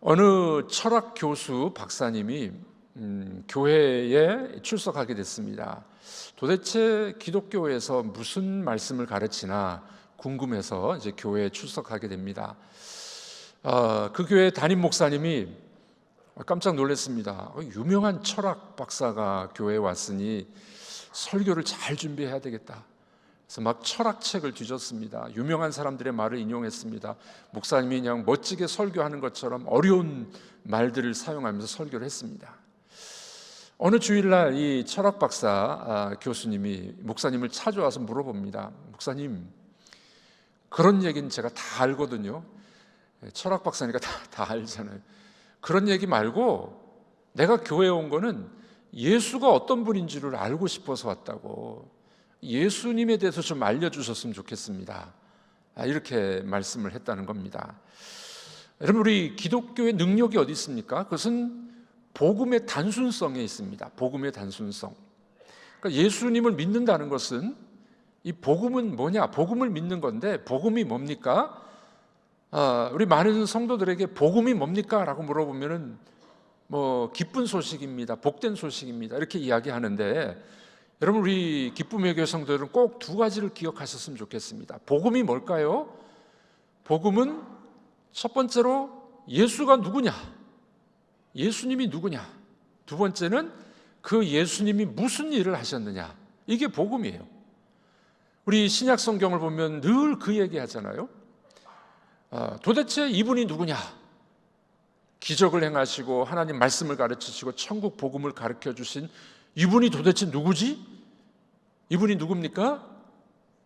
어느 철학 교수 박사님이 교회에 출석하게 됐습니다. 도대체 기독교에서 무슨 말씀을 가르치나 궁금해서 이제 교회에 출석하게 됩니다. 그 교회 담임 목사님이 깜짝 놀랐습니다. 유명한 철학 박사가 교회에 왔으니 설교를 잘 준비해야 되겠다. 그래서 막 철학책을 뒤졌습니다. 유명한 사람들의 말을 인용했습니다. 목사님이 그냥 멋지게 설교하는 것처럼 어려운 말들을 사용하면서 설교를 했습니다. 어느 주일날 이 철학 박사 교수님이 목사님을 찾아와서 물어봅니다. 목사님, 그런 얘기는 제가 다 알거든요. 철학 박사니까 다 알잖아요. 그런 얘기 말고 내가 교회에 온 거는 예수가 어떤 분인지를 알고 싶어서 왔다고, 예수님에 대해서 좀 알려주셨으면 좋겠습니다. 이렇게 말씀을 했다는 겁니다. 여러분, 우리 기독교의 능력이 어디 있습니까? 그것은 복음의 단순성에 있습니다. 복음의 단순성. 그러니까 예수님을 믿는다는 것은, 이 복음은 뭐냐? 복음을 믿는 건데, 복음이 뭡니까? 우리 많은 성도들에게 복음이 뭡니까? 라고 물어보면은 기쁜 소식입니다. 복된 소식입니다. 이렇게 이야기하는데, 여러분, 우리 기쁨의 교회 성도들은 꼭 두 가지를 기억하셨으면 좋겠습니다. 복음이 뭘까요? 복음은 첫 번째로 예수가 누구냐? 예수님이 누구냐? 두 번째는 그 예수님이 무슨 일을 하셨느냐? 이게 복음이에요. 우리 신약 성경을 보면 늘 그 얘기 하잖아요. 도대체 이분이 누구냐? 기적을 행하시고 하나님 말씀을 가르치시고 천국 복음을 가르쳐 주신 이분이 도대체 누구지? 이분이 누굽니까?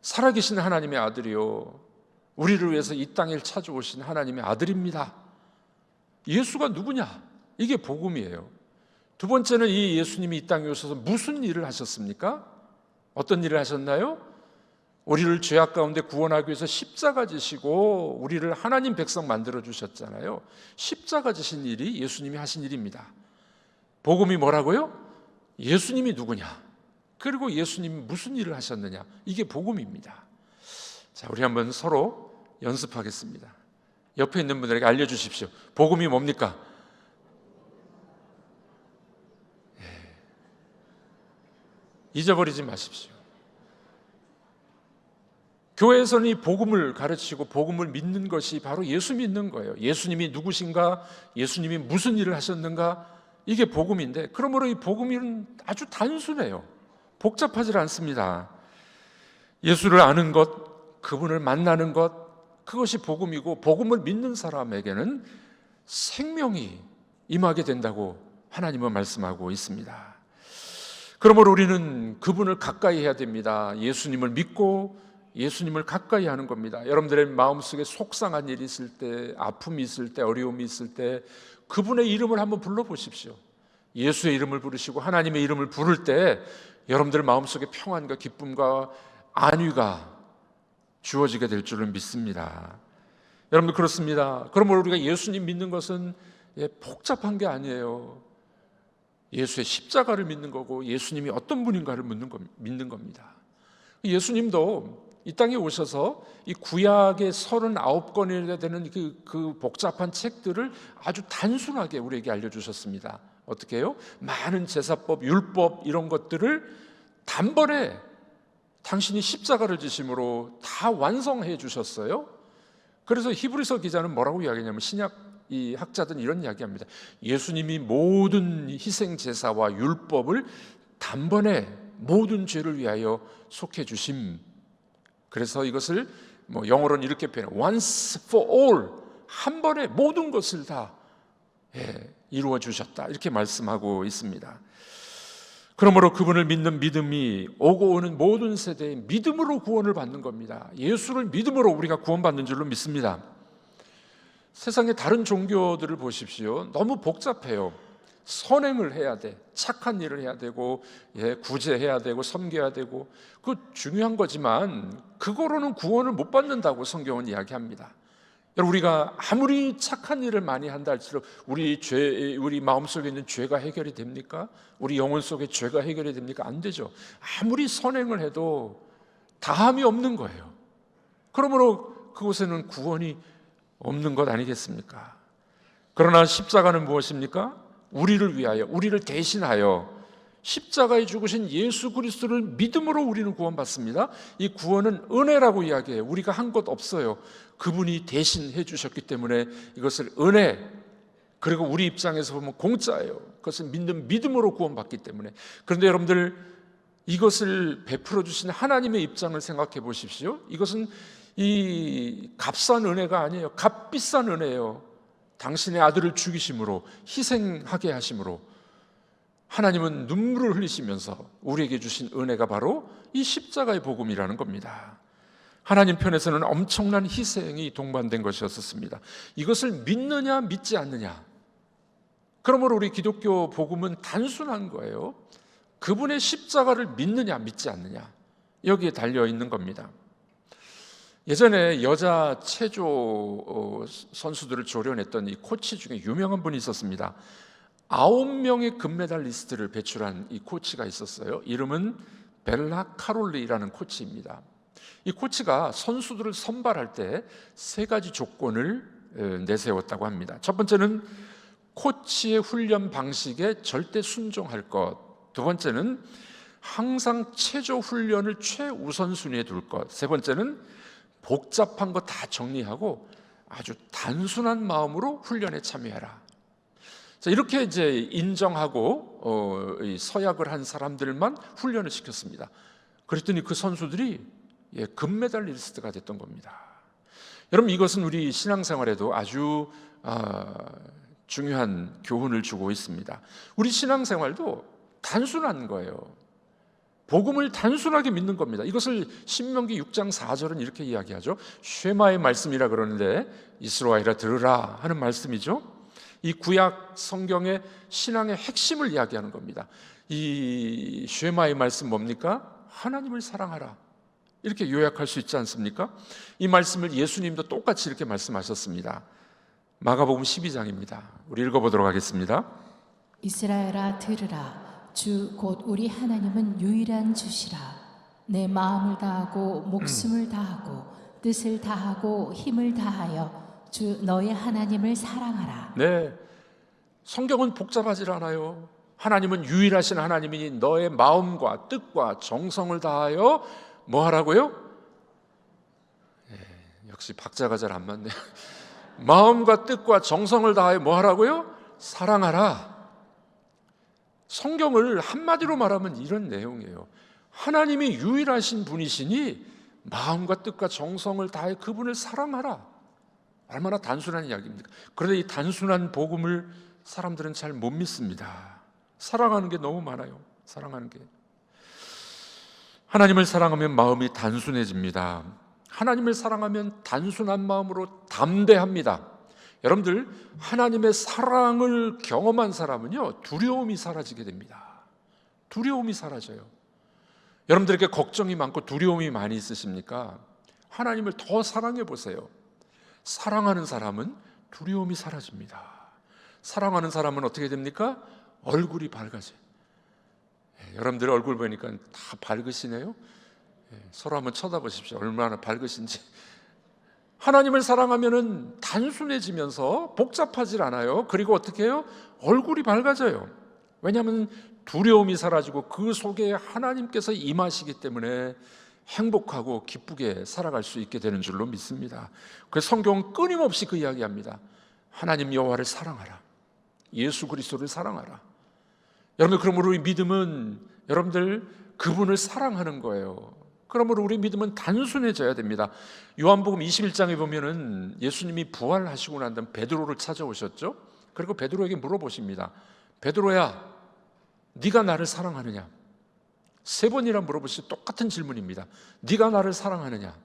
살아계신 하나님의 아들이요, 우리를 위해서 이 땅에 찾아오신 하나님의 아들입니다. 예수가 누구냐? 이게 복음이에요. 두 번째는 이 예수님이 이 땅에 오셔서 무슨 일을 하셨습니까? 어떤 일을 하셨나요? 우리를 죄악 가운데 구원하기 위해서 십자가 지시고 우리를 하나님 백성 만들어 주셨잖아요. 십자가 지신 일이 예수님이 하신 일입니다. 복음이 뭐라고요? 예수님이 누구냐? 그리고 예수님이 무슨 일을 하셨느냐? 이게 복음입니다. 자, 우리 한번 서로 연습하겠습니다. 옆에 있는 분들에게 알려주십시오. 복음이 뭡니까? 잊어버리지 마십시오. 교회에서는 이 복음을 가르치고 복음을 믿는 것이 바로 예수 믿는 거예요. 예수님이 누구신가? 예수님이 무슨 일을 하셨는가? 이게 복음인데, 그러므로 이 복음은 아주 단순해요. 복잡하지 않습니다. 예수를 아는 것, 그분을 만나는 것, 그것이 복음이고, 복음을 믿는 사람에게는 생명이 임하게 된다고 하나님은 말씀하고 있습니다. 그러므로 우리는 그분을 가까이 해야 됩니다. 예수님을 믿고 예수님을 가까이 하는 겁니다. 여러분들의 마음속에 속상한 일이 있을 때, 아픔이 있을 때, 어려움이 있을 때 그분의 이름을 한번 불러보십시오. 예수의 이름을 부르시고 하나님의 이름을 부를 때 여러분들 마음속에 평안과 기쁨과 안위가 주어지게 될 줄을 믿습니다. 여러분들, 그렇습니다. 그러므로 우리가 예수님 믿는 것은 복잡한 게 아니에요. 예수의 십자가를 믿는 거고 예수님이 어떤 분인가를 믿는 겁니다. 예수님도 이 땅에 오셔서 이 구약의 39권이나 되는 그 복잡한 책들을 아주 단순하게 우리에게 알려주셨습니다. 어떻게 해요? 많은 제사법, 율법 이런 것들을 단번에 당신이 십자가를 지심으로 다 완성해 주셨어요. 그래서 히브리서 기자는 뭐라고 이야기하냐면, 신약 이 학자들은 이런 이야기합니다. 예수님이 모든 희생 제사와 율법을 단번에 모든 죄를 위하여 속해 주심. 그래서 이것을 영어로는 이렇게 표현해요. Once for all, 한 번에 모든 것을 다 이루어 주셨다, 이렇게 말씀하고 있습니다. 그러므로 그분을 믿는 믿음이 오고 오는 모든 세대의 믿음으로 구원을 받는 겁니다. 예수를 믿음으로 우리가 구원받는 줄로 믿습니다. 세상의 다른 종교들을 보십시오. 너무 복잡해요. 선행을 해야 돼, 착한 일을 해야 되고, 구제해야 되고, 섬겨야 되고, 그 중요한 거지만 그거로는 구원을 못 받는다고 성경은 이야기합니다. 여러분, 우리가 아무리 착한 일을 많이 한다 할지라도 우리 마음속에 있는 죄가 해결이 됩니까? 우리 영혼 속에 죄가 해결이 됩니까? 안 되죠. 아무리 선행을 해도 다함이 없는 거예요. 그러므로 그곳에는 구원이 없는 것 아니겠습니까? 그러나 십자가는 무엇입니까? 우리를 위하여, 우리를 대신하여 십자가에 죽으신 예수 그리스도를 믿음으로 우리는 구원받습니다. 이 구원은 은혜라고 이야기해요. 우리가 한 것 없어요. 그분이 대신 해주셨기 때문에 이것을 은혜, 그리고 우리 입장에서 보면 공짜예요. 그것을 믿는 믿음으로 구원받기 때문에. 그런데 여러분들, 이것을 베풀어 주신 하나님의 입장을 생각해 보십시오. 이것은 이 값싼 은혜가 아니에요. 값비싼 은혜예요. 당신의 아들을 죽이심으로, 희생하게 하심으로 하나님은 눈물을 흘리시면서 우리에게 주신 은혜가 바로 이 십자가의 복음이라는 겁니다. 하나님 편에서는 엄청난 희생이 동반된 것이었습니다. 이것을 믿느냐 믿지 않느냐, 그러므로 우리 기독교 복음은 단순한 거예요. 그분의 십자가를 믿느냐 믿지 않느냐, 여기에 달려 있는 겁니다. 예전에 여자 체조 선수들을 조련했던 이 코치 중에 유명한 분이 있었습니다. 9명의 금메달리스트를 배출한 이 코치가 있었어요. 이름은 벨라 카롤리라는 코치입니다. 이 코치가 선수들을 선발할 때 3가지 조건을 내세웠다고 합니다. 첫 번째는 코치의 훈련 방식에 절대 순종할 것, 두 번째는 항상 체조 훈련을 최우선순위에 둘 것, 세 번째는 복잡한 거 다 정리하고 아주 단순한 마음으로 훈련에 참여해라. 자, 이렇게 이제 인정하고 서약을 한 사람들만 훈련을 시켰습니다. 그랬더니 그 선수들이 금메달리스트가 됐던 겁니다. 여러분, 이것은 우리 신앙생활에도 아주 중요한 교훈을 주고 있습니다. 우리 신앙생활도 단순한 거예요. 복음을 단순하게 믿는 겁니다. 이것을 신명기 6장 4절은 이렇게 이야기하죠. 쉐마의 말씀이라 그러는데 이스라엘아 들으라 하는 말씀이죠. 이 구약 성경의 신앙의 핵심을 이야기하는 겁니다. 이 쉐마의 말씀 뭡니까? 하나님을 사랑하라, 이렇게 요약할 수 있지 않습니까? 이 말씀을 예수님도 똑같이 이렇게 말씀하셨습니다. 마가복음 12장입니다. 우리 읽어보도록 하겠습니다. 이스라엘아 들으라. 주 곧 우리 하나님은 유일한 주시라. 내 마음을 다하고 목숨을 다하고 뜻을 다하고 힘을 다하여 주 너의 하나님을 사랑하라. 네, 성경은 복잡하지 않아요. 하나님은 유일하신 하나님이니 너의 마음과 뜻과 정성을 다하여 뭐 하라고요? 역시 박자가 잘 안 맞네요. 마음과 뜻과 정성을 다하여 뭐 하라고요? 사랑하라. 성경을 한마디로 말하면 이런 내용이에요. 하나님이 유일하신 분이시니 마음과 뜻과 정성을 다해 그분을 사랑하라. 얼마나 단순한 이야기입니까? 그런데 이 단순한 복음을 사람들은 잘 못 믿습니다. 사랑하는 게 너무 많아요. 사랑하는 게. 하나님을 사랑하면 마음이 단순해집니다. 하나님을 사랑하면 단순한 마음으로 담대합니다. 여러분들, 하나님의 사랑을 경험한 사람은요, 두려움이 사라지게 됩니다. 두려움이 사라져요. 여러분들에게 걱정이 많고 두려움이 많이 있으십니까? 하나님을 더 사랑해 보세요. 사랑하는 사람은 두려움이 사라집니다. 사랑하는 사람은 어떻게 됩니까? 얼굴이 밝아져요. 여러분들 얼굴 보니까 다 밝으시네요. 서로 한번 쳐다보십시오. 얼마나 밝으신지. 하나님을 사랑하면은 단순해지면서 복잡하질 않아요. 그리고 어떻게 해요? 얼굴이 밝아져요. 왜냐하면 두려움이 사라지고 그 속에 하나님께서 임하시기 때문에 행복하고 기쁘게 살아갈 수 있게 되는 줄로 믿습니다. 그래서 성경은 끊임없이 그 이야기합니다. 하나님 여호와를 사랑하라. 예수 그리스도를 사랑하라. 여러분, 그러므로 우리 믿음은 여러분들 그분을 사랑하는 거예요. 그러므로 우리 믿음은 단순해져야 됩니다. 요한복음 21장에 보면은 예수님이 부활하시고 난 다음 베드로를 찾아오셨죠. 그리고 베드로에게 물어보십니다. 베드로야, 네가 나를 사랑하느냐? 3번이나 물어보시 똑같은 질문입니다. 네가 나를 사랑하느냐?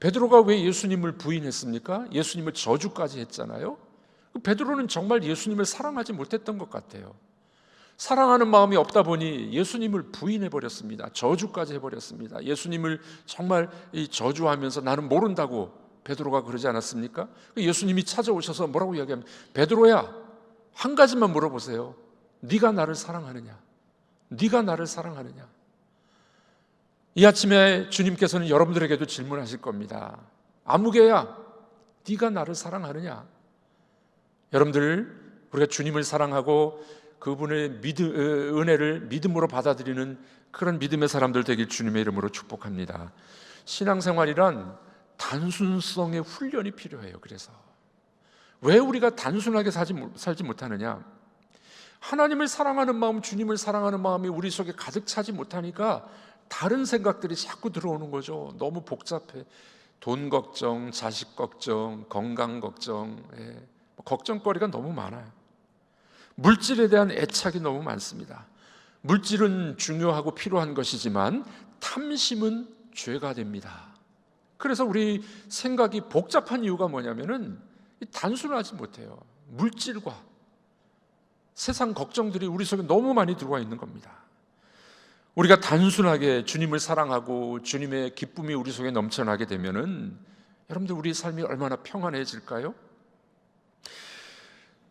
베드로가 왜 예수님을 부인했습니까? 예수님을 저주까지 했잖아요. 베드로는 정말 예수님을 사랑하지 못했던 것 같아요. 사랑하는 마음이 없다 보니 예수님을 부인해버렸습니다. 저주까지 해버렸습니다. 예수님을 정말 저주하면서 나는 모른다고 베드로가 그러지 않았습니까? 예수님이 찾아오셔서 뭐라고 이야기합니까? 베드로야, 한 가지만 물어보세요. 네가 나를 사랑하느냐? 네가 나를 사랑하느냐? 이 아침에 주님께서는 여러분들에게도 질문하실 겁니다. 아무개야, 네가 나를 사랑하느냐? 여러분들, 우리가 주님을 사랑하고 그분의 은혜를 믿음으로 받아들이는 그런 믿음의 사람들 되길 주님의 이름으로 축복합니다. 신앙생활이란 단순성의 훈련이 필요해요. 그래서 왜 우리가 단순하게 살지 못하느냐? 하나님을 사랑하는 마음, 주님을 사랑하는 마음이 우리 속에 가득 차지 못하니까 다른 생각들이 자꾸 들어오는 거죠. 너무 복잡해. 돈 걱정, 자식 걱정, 건강 걱정, 걱정거리가 너무 많아요. 물질에 대한 애착이 너무 많습니다. 물질은 중요하고 필요한 것이지만 탐심은 죄가 됩니다. 그래서 우리 생각이 복잡한 이유가 뭐냐면은 단순하지 못해요. 물질과 세상 걱정들이 우리 속에 너무 많이 들어와 있는 겁니다. 우리가 단순하게 주님을 사랑하고 주님의 기쁨이 우리 속에 넘쳐나게 되면은 여러분들, 우리 삶이 얼마나 평안해질까요?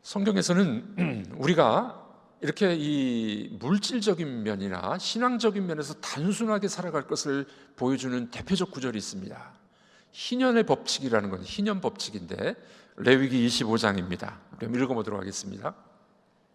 성경에서는 우리가 이렇게 이 물질적인 면이나 신앙적인 면에서 단순하게 살아갈 것을 보여주는 대표적 구절이 있습니다. 희년의 법칙이라는 건 희년 법칙인데 레위기 25장입니다. 그럼 읽어보도록 하겠습니다.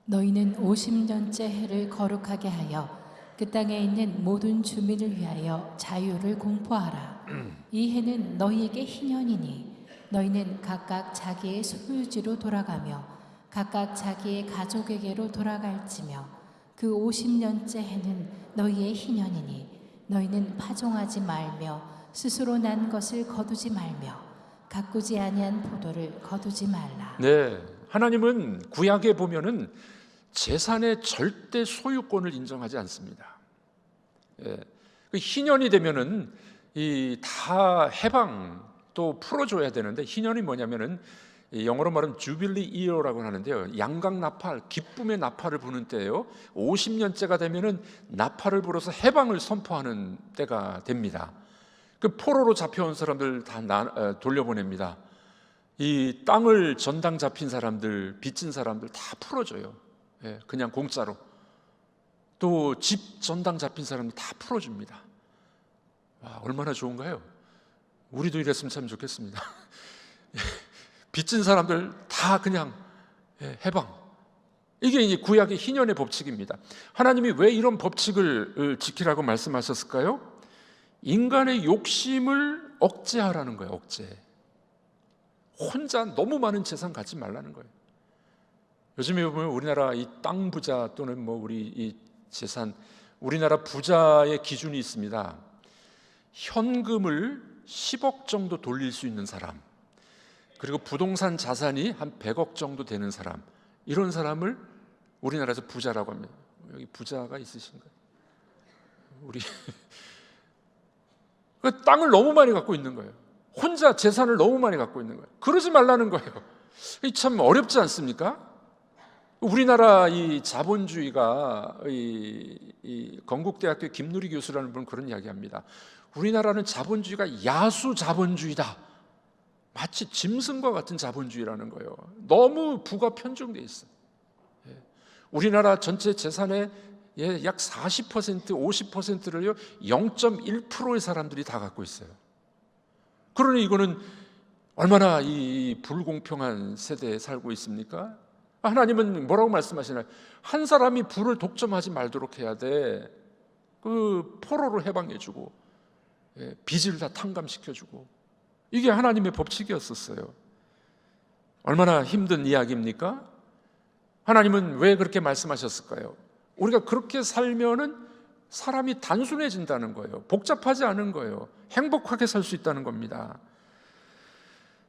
너희는 50년째 해를 거룩하게 하여 그 땅에 있는 모든 주민을 위하여 자유를 공포하라. 이 해는 너희에게 희년이니 너희는 각각 자기의 소유지로 돌아가며 각각 자기의 가족에게로 돌아갈지며 그 50년째 해는 너희의 희년이니 너희는 파종하지 말며 스스로 난 것을 거두지 말며 가꾸지 아니한 포도를 거두지 말라. 네, 하나님은 구약에 보면은 재산의 절대 소유권을 인정하지 않습니다. 그 희년이 되면은 이 다 해방 또 풀어줘야 되는데, 희년이 뭐냐면은 영어로 말하면 주빌리 이어라고 하는데요, 양각 나팔, 기쁨의 나팔을 부는 때예요. 50년째가 되면은 나팔을 불어서 해방을 선포하는 때가 됩니다. 그 포로로 잡혀온 사람들 다 돌려보냅니다. 이 땅을 전당 잡힌 사람들, 빚진 사람들 다 풀어줘요. 그냥 공짜로. 또 집 전당 잡힌 사람들 다 풀어줍니다. 와, 얼마나 좋은가요? 우리도 이랬으면 참 좋겠습니다. 빚진 사람들 다 그냥 해방. 이게 이제 구약의 희년의 법칙입니다. 하나님이 왜 이런 법칙을 지키라고 말씀하셨을까요? 인간의 욕심을 억제하라는 거예요. 억제. 혼자 너무 많은 재산 갖지 말라는 거예요. 요즘에 보면 우리나라 이 땅 부자 또는 뭐 우리 이 재산, 우리나라 부자의 기준이 있습니다. 현금을 10억 정도 돌릴 수 있는 사람, 그리고 부동산 자산이 한 100억 정도 되는 사람, 이런 사람을 우리나라에서 부자라고 합니다. 여기 부자가 있으신가요? 우리 그 땅을 너무 많이 갖고 있는 거예요. 혼자 재산을 너무 많이 갖고 있는 거예요. 그러지 말라는 거예요. 참 어렵지 않습니까? 우리나라 이 자본주의가 이 건국대학교 김누리 교수라는 분은 그런 이야기합니다. 우리나라는 자본주의가 야수 자본주의다. 마치 짐승과 같은 자본주의라는 거예요. 너무 부가 편중돼 있어요. 우리나라 전체 재산의 약 40%, 50%를요 0.1%의 사람들이 다 갖고 있어요. 그러니 이거는 얼마나 이 불공평한 세대에 살고 있습니까? 하나님은 뭐라고 말씀하시나요? 한 사람이 부를 독점하지 말도록 해야 돼. 그 포로로 해방해주고 빚을 다 탕감시켜주고, 이게 하나님의 법칙이었었어요. 얼마나 힘든 이야기입니까? 하나님은 왜 그렇게 말씀하셨을까요? 우리가 그렇게 살면은 사람이 단순해진다는 거예요. 복잡하지 않은 거예요. 행복하게 살 수 있다는 겁니다.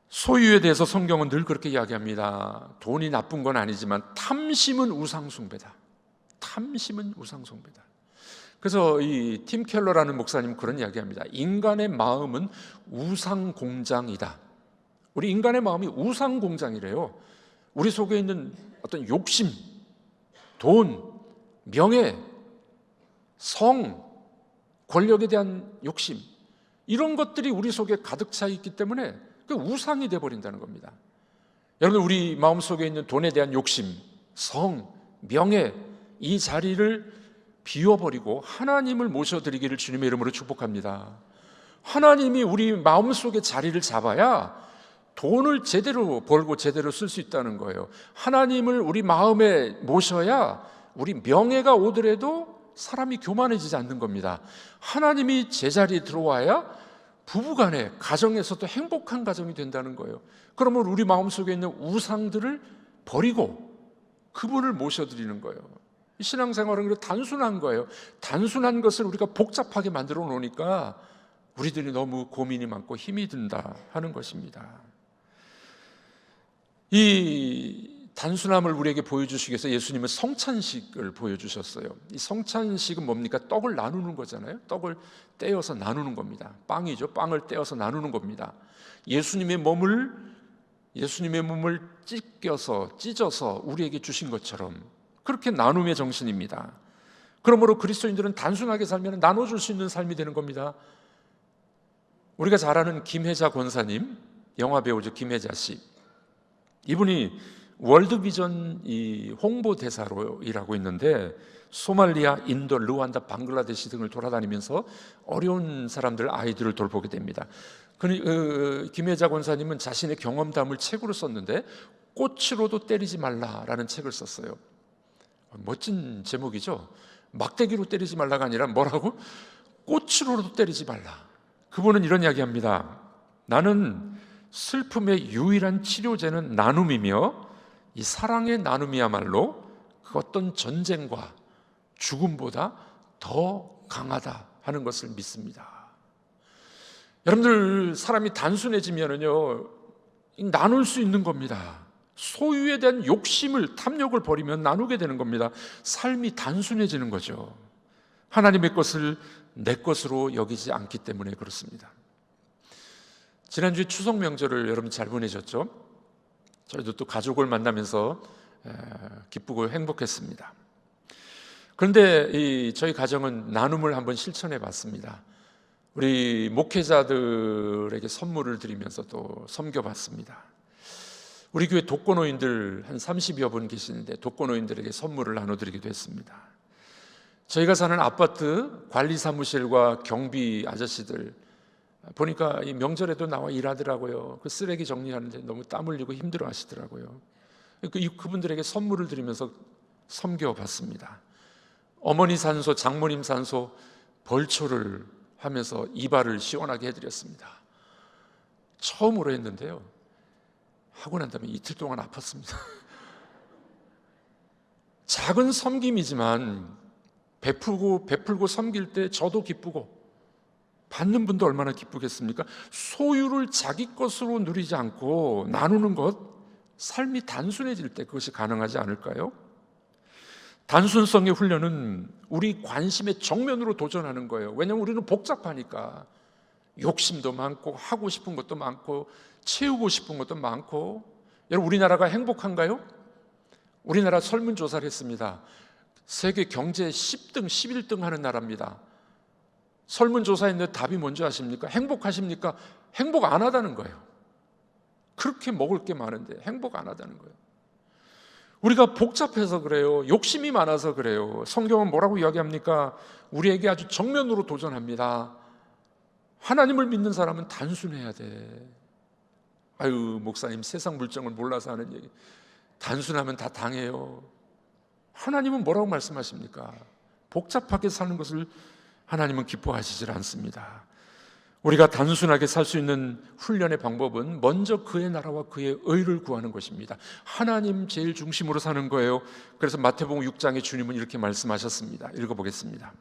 소유에 대해서 성경은 늘 그렇게 이야기합니다. 돈이 나쁜 건 아니지만 탐심은 우상숭배다. 탐심은 우상숭배다. 그래서 이 팀 켈러라는 목사님 그런 이야기합니다. 인간의 마음은 우상공장이다. 우리 인간의 마음이 우상공장이래요. 우리 속에 있는 어떤 욕심, 돈, 명예, 성, 권력에 대한 욕심, 이런 것들이 우리 속에 가득 차 있기 때문에 그 우상이 되어버린다는 겁니다. 여러분, 우리 마음속에 있는 돈에 대한 욕심, 성, 명예, 이 자리를 비워버리고 하나님을 모셔드리기를 주님의 이름으로 축복합니다. 하나님이 우리 마음속에 자리를 잡아야 돈을 제대로 벌고 제대로 쓸 수 있다는 거예요. 하나님을 우리 마음에 모셔야 우리 명예가 오더라도 사람이 교만해지지 않는 겁니다. 하나님이 제자리에 들어와야 부부간에 가정에서도 행복한 가정이 된다는 거예요. 그러면 우리 마음속에 있는 우상들을 버리고 그분을 모셔드리는 거예요. 신앙생활은 그렇게 단순한 거예요. 단순한 것을 우리가 복잡하게 만들어 놓으니까 우리들이 너무 고민이 많고 힘이 든다 하는 것입니다. 이 단순함을 우리에게 보여주시기 위해서 예수님은 성찬식을 보여주셨어요. 이 성찬식은 뭡니까? 떡을 나누는 거잖아요. 떡을 떼어서 나누는 겁니다. 빵이죠. 빵을 떼어서 나누는 겁니다. 예수님의 몸을 찢어서 우리에게 주신 것처럼 그렇게 나눔의 정신입니다. 그러므로 그리스도인들은 단순하게 살면 나눠줄 수 있는 삶이 되는 겁니다. 우리가 잘 아는 김혜자 권사님, 영화 배우죠. 김혜자 씨. 이분이 월드비전 홍보대사로 일하고 있는데 소말리아, 인도, 르완다, 방글라데시 등을 돌아다니면서 어려운 사람들, 아이들을 돌보게 됩니다. 김혜자 권사님은 자신의 경험담을 책으로 썼는데 꽃으로도 때리지 말라라는 책을 썼어요. 멋진 제목이죠. 막대기로 때리지 말라가 아니라 뭐라고? 꽃으로도 때리지 말라. 그분은 이런 이야기합니다. 나는 슬픔의 유일한 치료제는 나눔이며 이 사랑의 나눔이야말로 그 어떤 전쟁과 죽음보다 더 강하다 하는 것을 믿습니다. 여러분들, 사람이 단순해지면요 나눌 수 있는 겁니다. 소유에 대한 욕심을, 탐욕을 버리면 나누게 되는 겁니다. 삶이 단순해지는 거죠. 하나님의 것을 내 것으로 여기지 않기 때문에 그렇습니다. 지난주에 추석 명절을 여러분 잘 보내셨죠? 저희도 또 가족을 만나면서 기쁘고 행복했습니다. 그런데 저희 가정은 나눔을 한번 실천해 봤습니다. 우리 목회자들에게 선물을 드리면서 또 섬겨봤습니다. 우리 교회 독거노인들 한 30여 분 계시는데 독거노인들에게 선물을 나눠드리기도 했습니다. 저희가 사는 아파트 관리사무실과 경비 아저씨들 보니까 이 명절에도 나와 일하더라고요. 그 쓰레기 정리하는데 너무 땀 흘리고 힘들어 하시더라고요. 그분들에게 선물을 드리면서 섬겨봤습니다. 어머니 산소, 장모님 산소 벌초를 하면서 이발을 시원하게 해드렸습니다. 처음으로 했는데요, 하고 난 다음에 이틀 동안 아팠습니다. 작은 섬김이지만 베풀고 섬길 때 저도 기쁘고 받는 분도 얼마나 기쁘겠습니까? 소유를 자기 것으로 누리지 않고 나누는 것, 삶이 단순해질 때 그것이 가능하지 않을까요? 단순성의 훈련은 우리 관심의 정면으로 도전하는 거예요. 왜냐하면 우리는 복잡하니까 욕심도 많고 하고 싶은 것도 많고 채우고 싶은 것도 많고. 여러분, 우리나라가 행복한가요? 우리나라 설문조사를 했습니다. 세계 경제 10등, 11등 하는 나라입니다. 설문조사했는데 답이 뭔지 아십니까? 행복하십니까? 행복 안 하다는 거예요. 그렇게 먹을 게 많은데 행복 안 하다는 거예요. 우리가 복잡해서 그래요. 욕심이 많아서 그래요. 성경은 뭐라고 이야기합니까? 우리에게 아주 정면으로 도전합니다. 하나님을 믿는 사람은 단순해야 돼. 아유, 목사님 세상 물정을 몰라서 하는 얘기. 단순하면 다 당해요. 하나님은 뭐라고 말씀하십니까? 복잡하게 사는 것을 하나님은 기뻐하시질 않습니다. 우리가 단순하게 살 수 있는 훈련의 방법은 먼저 그의 나라와 그의 의를 구하는 것입니다. 하나님 제일 중심으로 사는 거예요. 그래서 마태복음 6장에 주님은 이렇게 말씀하셨습니다. 읽어보겠습니다.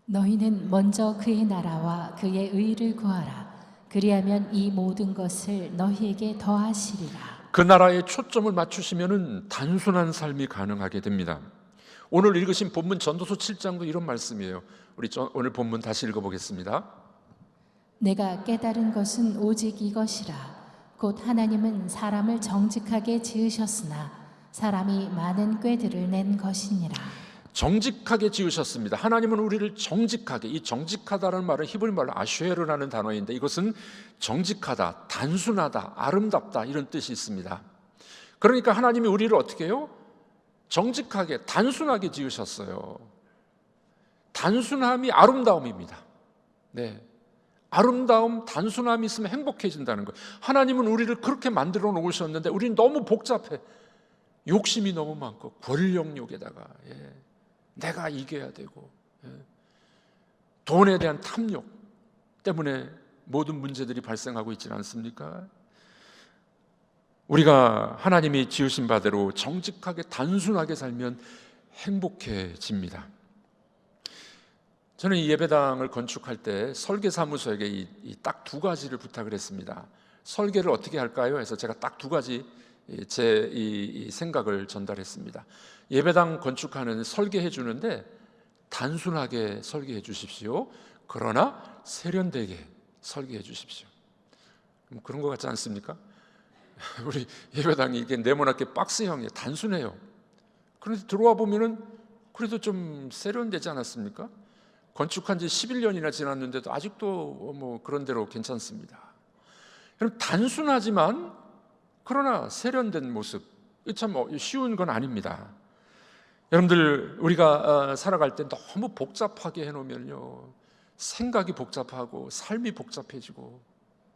너희는 먼저 그의 나라와 그의 의를 구하라. 그리하면 이 모든 것을 너희에게 더하시리라. 그 나라에 초점을 맞추시면 단순한 삶이 가능하게 됩니다. 오늘 읽으신 본문 전도서 7장도 이런 말씀이에요. 우리 오늘 본문 다시 읽어보겠습니다. 내가 깨달은 것은 오직 이것이라. 곧 하나님은 사람을 정직하게 지으셨으나 사람이 많은 꾀들을 낸 것이니라. 정직하게 지으셨습니다. 하나님은 우리를 정직하게, 이 정직하다라는 말은 히브리 말로 아쉐르라는 단어인데 이것은 정직하다, 단순하다, 아름답다 이런 뜻이 있습니다. 그러니까 하나님이 우리를 어떻게 해요? 정직하게, 단순하게 지으셨어요. 단순함이 아름다움입니다. 네, 아름다움, 단순함이 있으면 행복해진다는 거예요. 하나님은 우리를 그렇게 만들어 놓으셨는데 우리는 너무 복잡해. 욕심이 너무 많고 권력욕에다가 내가 이겨야 되고 돈에 대한 탐욕 때문에 모든 문제들이 발생하고 있지 않습니까? 우리가 하나님이 지으신 바대로 정직하게 단순하게 살면 행복해집니다. 저는 이 예배당을 건축할 때 설계사무소에게 딱 두 가지를 부탁을 했습니다. 설계를 어떻게 할까요? 해서 제가 딱 두 가지 제 이 생각을 전달했습니다. 예배당 건축하는 설계해 주는데 단순하게 설계해 주십시오. 그러나 세련되게 설계해 주십시오. 그런 것 같지 않습니까? 우리 예배당이 이게 네모나게 박스형이에요. 단순해요. 그런데 들어와 보면은 그래도 좀 세련되지 않았습니까? 건축한 지 11년이나 지났는데도 아직도 뭐 그런 대로 괜찮습니다. 여러분, 단순하지만 그러나 세련된 모습, 참 쉬운 건 아닙니다. 여러분들, 우리가 살아갈 때 너무 복잡하게 해놓으면요, 생각이 복잡하고 삶이 복잡해지고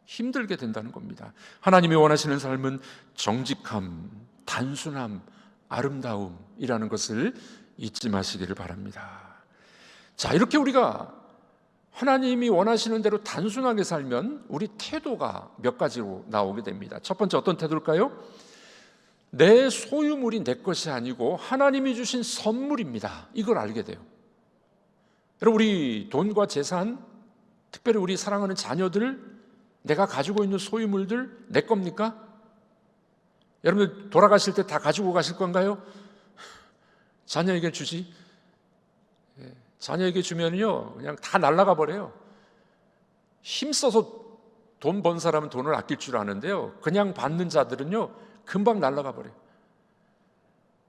힘들게 된다는 겁니다. 하나님이 원하시는 삶은 정직함, 단순함, 아름다움이라는 것을 잊지 마시기를 바랍니다. 자, 이렇게 우리가 하나님이 원하시는 대로 단순하게 살면 우리 태도가 몇 가지로 나오게 됩니다. 첫 번째, 어떤 태도일까요? 내 소유물이 내 것이 아니고 하나님이 주신 선물입니다. 이걸 알게 돼요. 여러분, 우리 돈과 재산, 특별히 우리 사랑하는 자녀들, 내가 가지고 있는 소유물들 내 겁니까? 여러분들 돌아가실 때 다 가지고 가실 건가요? 자녀에게 주지? 자녀에게 주면요 그냥 다 날아가 버려요. 힘써서 돈 번 사람은 돈을 아낄 줄 아는데요, 그냥 받는 자들은요 금방 날아가 버려요.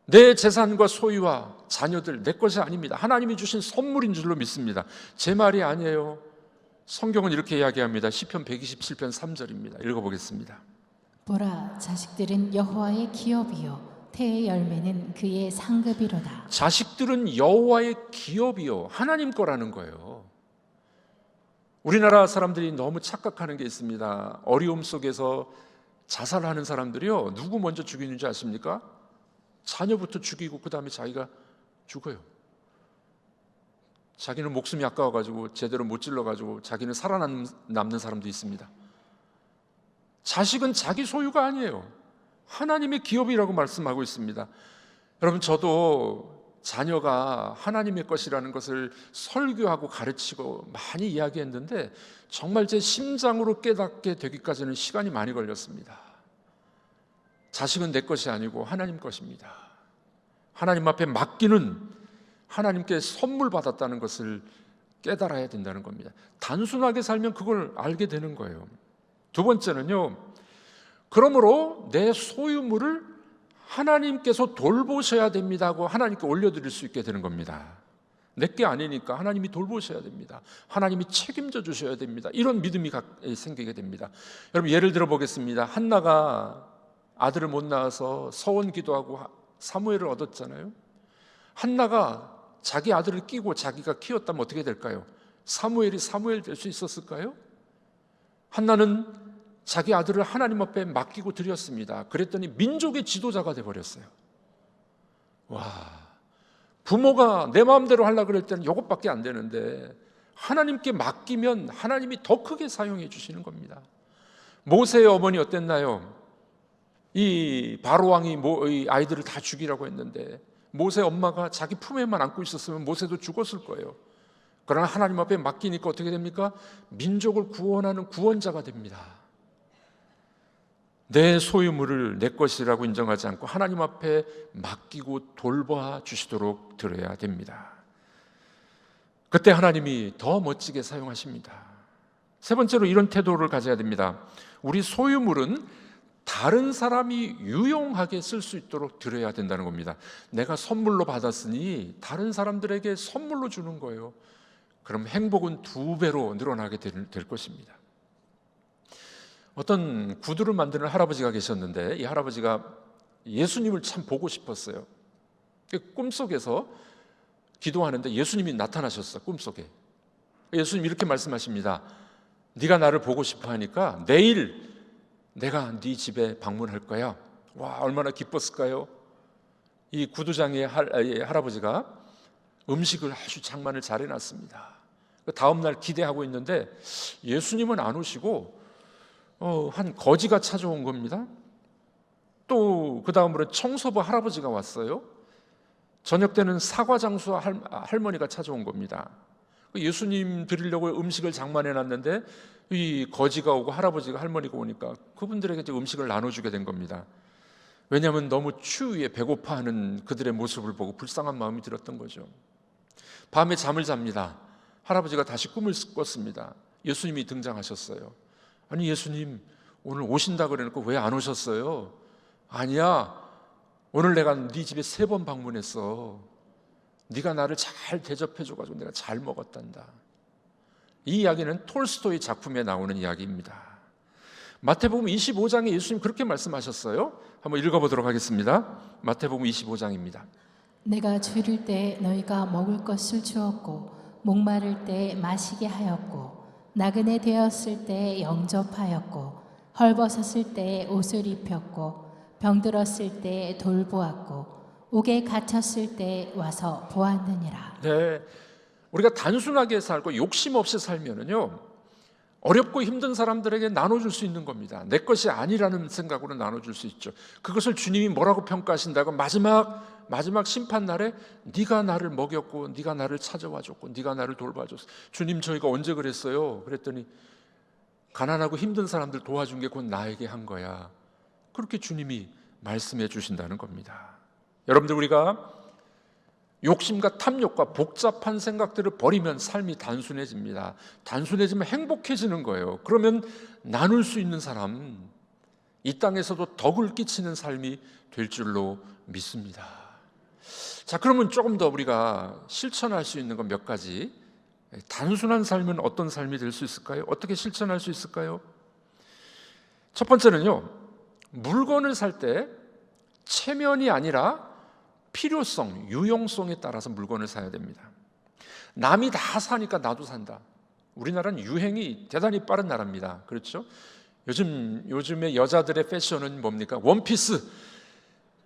내 재산과 소유와 자녀들 내 것이 아닙니다. 하나님이 주신 선물인 줄로 믿습니다. 제 말이 아니에요. 성경은 이렇게 이야기합니다. 시편 127편 3절입니다. 읽어보겠습니다. 보라, 자식들은 여호와의 기업이요 태의 열매는 그의 상급이로다. 자식들은 여호와의 기업이요, 하나님 거라는 거예요. 우리나라 사람들이 너무 착각하는 게 있습니다. 어려움 속에서 자살하는 사람들이요, 누구 먼저 죽이는지 아십니까? 자녀부터 죽이고 그 다음에 자기가 죽어요. 자기는 목숨이 아까워가지고 제대로 못 찔러가지고 자기는 살아남는 사람도 있습니다. 자식은 자기 소유가 아니에요. 하나님의 기업이라고 말씀하고 있습니다. 여러분, 저도 자녀가 하나님의 것이라는 것을 설교하고 가르치고 많이 이야기했는데 정말 제 심장으로 깨닫게 되기까지는 시간이 많이 걸렸습니다. 자식은 내 것이 아니고 하나님 것입니다. 하나님 앞에 맡기는, 하나님께 선물 받았다는 것을 깨달아야 된다는 겁니다. 단순하게 살면 그걸 알게 되는 거예요. 두 번째는요, 그러므로 내 소유물을 하나님께서 돌보셔야 됩니다고 하나님께 올려드릴 수 있게 되는 겁니다. 내게 아니니까 하나님이 돌보셔야 됩니다. 하나님이 책임져 주셔야 됩니다. 이런 믿음이 생기게 됩니다. 여러분, 예를 들어 보겠습니다. 한나가 아들을 못 낳아서 서원 기도하고 사무엘을 얻었잖아요. 한나가 자기 아들을 끼고 자기가 키웠다면 어떻게 될까요? 사무엘이 사무엘 될 수 있었을까요? 한나는 자기 아들을 하나님 앞에 맡기고 드렸습니다. 그랬더니 민족의 지도자가 되어버렸어요. 와, 부모가 내 마음대로 하려고 그럴 때는 이것밖에 안 되는데 하나님께 맡기면 하나님이 더 크게 사용해 주시는 겁니다. 모세의 어머니 어땠나요? 이 바로왕이 아이들을 다 죽이라고 했는데 모세 엄마가 자기 품에만 안고 있었으면 모세도 죽었을 거예요. 그러나 하나님 앞에 맡기니까 어떻게 됩니까? 민족을 구원하는 구원자가 됩니다. 내 소유물을 내 것이라고 인정하지 않고 하나님 앞에 맡기고 돌봐 주시도록 드려야 됩니다. 그때 하나님이 더 멋지게 사용하십니다. 세 번째로 이런 태도를 가져야 됩니다. 우리 소유물은 다른 사람이 유용하게 쓸 수 있도록 드려야 된다는 겁니다. 내가 선물로 받았으니 다른 사람들에게 선물로 주는 거예요. 그럼 행복은 2배로 늘어나게 될 것입니다. 어떤 구두를 만드는 할아버지가 계셨는데 이 할아버지가 예수님을 참 보고 싶었어요. 꿈속에서 기도하는데 예수님이 나타나셨어요. 꿈속에. 예수님 이렇게 말씀하십니다. 네가 나를 보고 싶어 하니까 내일 내가 네 집에 방문할 거야. 와, 얼마나 기뻤을까요? 이 구두장의 할아버지가 음식을 아주 장만을 잘 해놨습니다. 다음 날 기대하고 있는데 예수님은 안 오시고 한 거지가 찾아온 겁니다. 또 그 다음으로 청소부 할아버지가 왔어요. 저녁 때는 사과장수 할머니가 찾아온 겁니다. 예수님 드리려고 음식을 장만해놨는데 이 거지가 오고 할아버지가 할머니가 오니까 그분들에게 이제 음식을 나눠주게 된 겁니다. 왜냐하면 너무 추위에 배고파하는 그들의 모습을 보고 불쌍한 마음이 들었던 거죠. 밤에 잠을 잡니다. 할아버지가 다시 꿈을 꿨습니다. 예수님이 등장하셨어요. 아니, 예수님 오늘 오신다 그래놓고 왜 안 오셨어요? 아니야, 오늘 내가 네 집에 3번 방문했어. 네가 나를 잘 대접해줘가지고 내가 잘 먹었단다. 이 이야기는 톨스토이 작품에 나오는 이야기입니다. 마태복음 25장에 예수님 그렇게 말씀하셨어요. 한번 읽어보도록 하겠습니다. 마태복음 25장입니다. 내가 줄일 때 너희가 먹을 것을 주었고 목마를 때 마시게 하였고 나그네 되었을 때 영접하였고 헐벗었을 때 옷을 입혔고 병들었을 때 돌보았고 옥에 갇혔을 때 와서 보았느니라. 네, 우리가 단순하게 살고 욕심 없이 살면은요, 어렵고 힘든 사람들에게 나눠줄 수 있는 겁니다. 내 것이 아니라는 생각으로 나눠줄 수 있죠. 그것을 주님이 뭐라고 평가하신다고? 마지막 심판날에 네가 나를 먹였고 네가 나를 찾아와줬고 네가 나를 돌봐줬어. 주님, 저희가 언제 그랬어요? 그랬더니 가난하고 힘든 사람들 도와준 게 곧 나에게 한 거야. 그렇게 주님이 말씀해 주신다는 겁니다. 여러분들, 우리가 욕심과 탐욕과 복잡한 생각들을 버리면 삶이 단순해집니다. 단순해지면 행복해지는 거예요. 그러면 나눌 수 있는 사람, 이 땅에서도 덕을 끼치는 삶이 될 줄로 믿습니다. 자, 그러면 조금 더 우리가 실천할 수 있는 건 몇 가지. 단순한 삶은 어떤 삶이 될 수 있을까요? 어떻게 실천할 수 있을까요? 첫 번째는요, 물건을 살 때 체면이 아니라 필요성, 유용성에 따라서 물건을 사야 됩니다. 남이 다 사니까 나도 산다. 우리나라는 유행이 대단히 빠른 나라입니다. 그렇죠? 요즘에 여자들의 패션은 뭡니까? 원피스.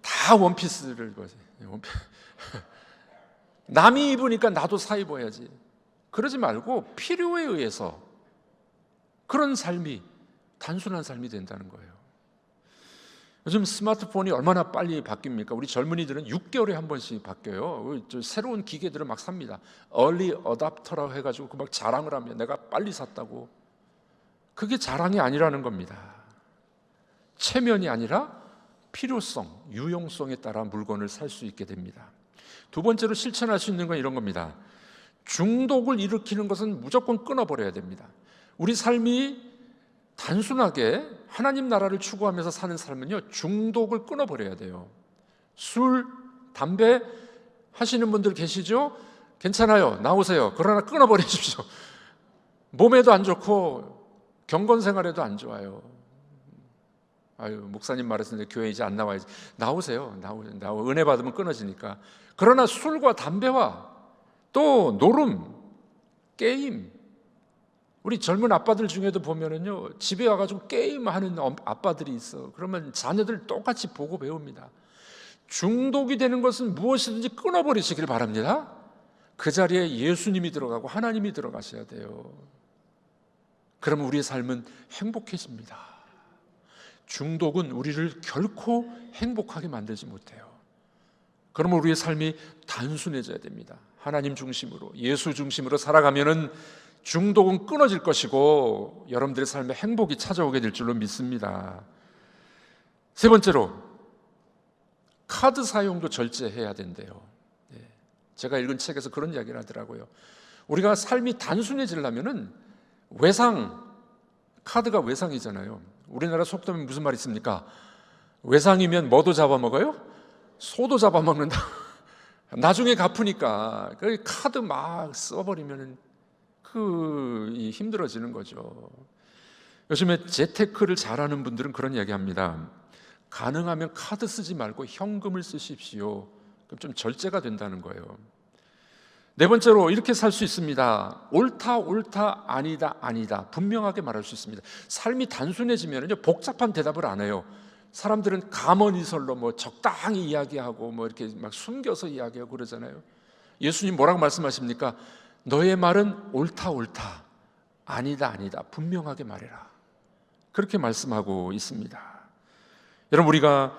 다 원피스를 입어요. 남이 입으니까 나도 사 입어야지. 그러지 말고 필요에 의해서 그런 삶이 단순한 삶이 된다는 거예요. 요즘 스마트폰이 얼마나 빨리 바뀝니까? 우리 젊은이들은 6개월에 한 번씩 바뀌어요. 새로운 기계들을 막 삽니다. 얼리 어답터라고 해가지고 그 막 자랑을 하면 내가 빨리 샀다고. 그게 자랑이 아니라는 겁니다. 체면이 아니라 필요성, 유용성에 따라 물건을 살 수 있게 됩니다. 두 번째로 실천할 수 있는 건 이런 겁니다. 중독을 일으키는 것은 무조건 끊어버려야 됩니다. 우리 삶이 단순하게 하나님 나라를 추구하면서 사는 삶은요, 중독을 끊어버려야 돼요. 술, 담배 하시는 분들 계시죠? 괜찮아요, 나오세요. 그러나 끊어버리십시오. 몸에도 안 좋고 경건 생활에도 안 좋아요. 아유, 목사님 말했는데 교회 이제 안 나와야지. 나오세요. 은혜 받으면 끊어지니까. 그러나 술과 담배와 또 노름, 게임, 우리 젊은 아빠들 중에도 보면은요, 집에 와가지고 게임하는 아빠들이 있어. 그러면 자녀들 똑같이 보고 배웁니다. 중독이 되는 것은 무엇이든지 끊어버리시길 바랍니다. 그 자리에 예수님이 들어가고 하나님이 들어가셔야 돼요. 그러면 우리의 삶은 행복해집니다. 중독은 우리를 결코 행복하게 만들지 못해요. 그러면 우리의 삶이 단순해져야 됩니다. 하나님 중심으로, 예수 중심으로 살아가면은 중독은 끊어질 것이고 여러분들의 삶에 행복이 찾아오게 될 줄로 믿습니다. 세 번째로, 카드 사용도 절제해야 된대요. 제가 읽은 책에서 그런 이야기를 하더라고요. 우리가 삶이 단순해지려면은 카드가 외상이잖아요. 우리나라 속담에 무슨 말이 있습니까? 외상이면 뭐도 잡아먹어요? 소도 잡아먹는다. 나중에 갚으니까 그 카드 막 써버리면 힘들어지는 거죠. 요즘에 재테크를 잘하는 분들은 그런 이야기합니다. 가능하면 카드 쓰지 말고 현금을 쓰십시오. 그럼 좀 절제가 된다는 거예요. 네 번째로 이렇게 살 수 있습니다. 옳다, 옳다, 아니다, 아니다. 분명하게 말할 수 있습니다. 삶이 단순해지면 복잡한 대답을 안 해요. 사람들은 감언이설로 뭐 적당히 이야기하고 뭐 이렇게 막 숨겨서 이야기하고 그러잖아요. 예수님 뭐라고 말씀하십니까? 너의 말은 옳다, 옳다, 아니다, 아니다. 분명하게 말해라. 그렇게 말씀하고 있습니다. 여러분, 우리가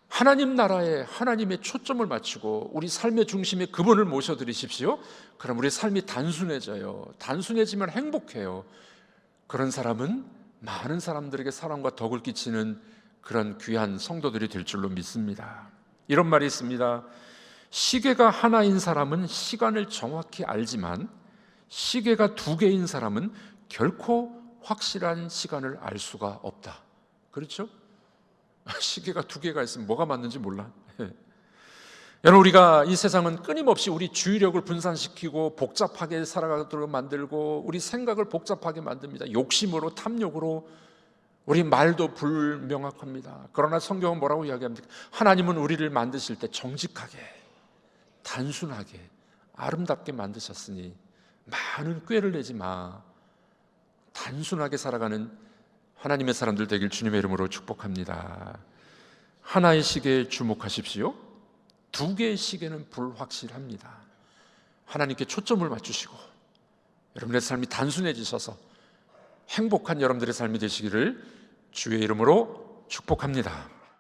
하나님 나라에 하나님의 초점을 맞추고 우리 삶의 중심에 그분을 모셔드리십시오. 그럼 우리 삶이 단순해져요. 단순해지면 행복해요. 그런 사람은 많은 사람들에게 사랑과 덕을 끼치는 그런 귀한 성도들이 될 줄로 믿습니다. 이런 말이 있습니다. 시계가 하나인 사람은 시간을 정확히 알지만 시계가 두 개인 사람은 결코 확실한 시간을 알 수가 없다. 그렇죠? 시계가 두 개가 있으면 뭐가 맞는지 몰라. 여러분, 우리가 이 세상은 끊임없이 우리 주의력을 분산시키고 복잡하게 살아가도록 만들고 우리 생각을 복잡하게 만듭니다. 욕심으로, 탐욕으로 우리 말도 불명확합니다. 그러나 성경은 뭐라고 이야기합니까? 하나님은 우리를 만드실 때 정직하게, 단순하게, 아름답게 만드셨으니 많은 꾀를 내지 마. 단순하게 살아가는 하나님의 사람들 되길 주님의 이름으로 축복합니다. 하나의 시계에 주목하십시오. 두 개의 시계는 불확실합니다. 하나님께 초점을 맞추시고 여러분의 삶이 단순해지셔서 행복한 여러분들의 삶이 되시기를 주의 이름으로 축복합니다.